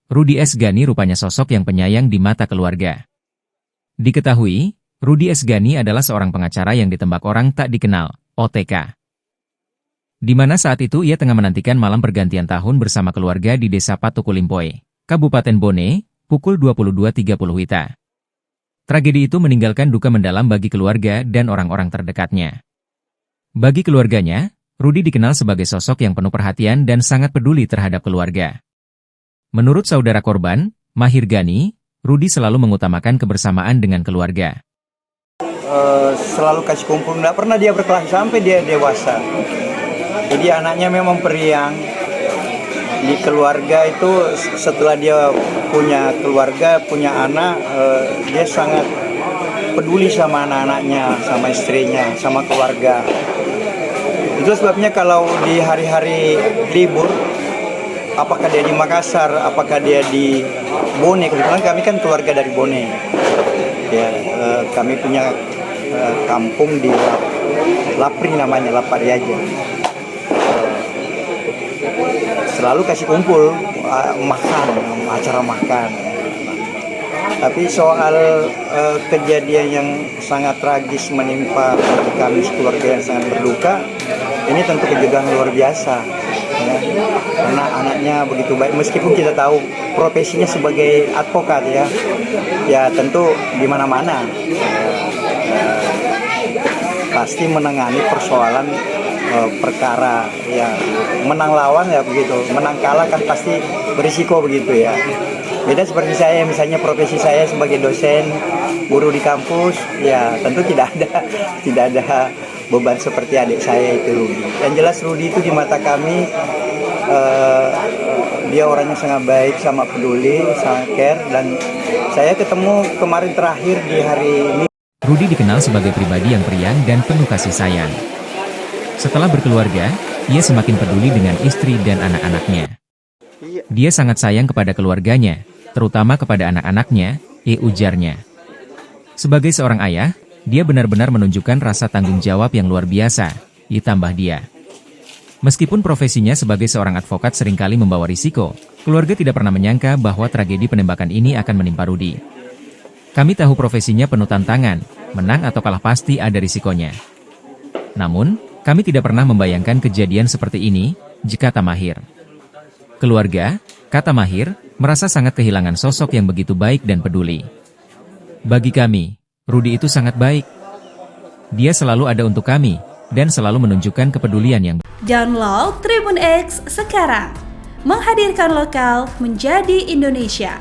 Rudi S. Ghani rupanya sosok yang penyayang di mata keluarga. Diketahui, Rudi S. Ghani adalah seorang pengacara yang ditembak orang tak dikenal, OTK. Di mana saat itu ia tengah menantikan malam pergantian tahun bersama keluarga di Desa Patukulimpoe, Kabupaten Bone, pukul 22.30 WITA. Tragedi itu meninggalkan duka mendalam bagi keluarga dan orang-orang terdekatnya. Bagi keluarganya, Rudi dikenal sebagai sosok yang penuh perhatian dan sangat peduli terhadap keluarga. Menurut saudara korban, Mahir Ghani, Rudi selalu mengutamakan kebersamaan dengan keluarga. Selalu kasih kumpul, nggak pernah dia berkelas sampai dia dewasa. Jadi anaknya memang periang. Di keluarga itu setelah dia punya keluarga, punya anak, dia sangat peduli sama anak-anaknya, sama istrinya, sama keluarga. Itu sebabnya kalau di hari-hari libur, apakah dia di Makassar, apakah dia di Bone, kebetulan kami kan keluarga dari Bone. Ya, kami punya kampung di Lapri namanya, Lapari aja. Selalu kasih kumpul, makan, acara makan. Tapi soal kejadian yang sangat tragis menimpa kami keluarga yang sangat berduka, ini tentu kejutan luar biasa. Ya, karena anaknya begitu baik, meskipun kita tahu profesinya sebagai advokat ya tentu di mana-mana pasti menangani persoalan perkara ya, menang lawan ya begitu, menang kalah kan pasti berisiko begitu ya. Beda seperti saya, misalnya profesi saya sebagai dosen, guru di kampus, ya tentu tidak ada beban seperti adik saya itu Rudi. Yang jelas Rudi itu di mata kami dia orangnya sangat baik, sama peduli, sangat care, dan saya ketemu kemarin terakhir di hari Minggu. Rudi dikenal sebagai pribadi yang periang dan penuh kasih sayang. Setelah berkeluarga, ia semakin peduli dengan istri dan anak-anaknya. Dia sangat sayang kepada keluarganya, terutama kepada anak-anaknya, ujarnya. Sebagai seorang ayah, dia benar-benar menunjukkan rasa tanggung jawab yang luar biasa, ditambah dia. Meskipun profesinya sebagai seorang advokat seringkali membawa risiko, keluarga tidak pernah menyangka bahwa tragedi penembakan ini akan menimpa Rudi. Kami tahu profesinya penuh tantangan, menang atau kalah pasti ada risikonya. Namun, kami tidak pernah membayangkan kejadian seperti ini, kata Mahir. Keluarga, kata Mahir, merasa sangat kehilangan sosok yang begitu baik dan peduli. Bagi kami, Rudi itu sangat baik. Dia selalu ada untuk kami, dan selalu menunjukkan kepedulian yang Download Tribun X sekarang, menghadirkan lokal menjadi Indonesia.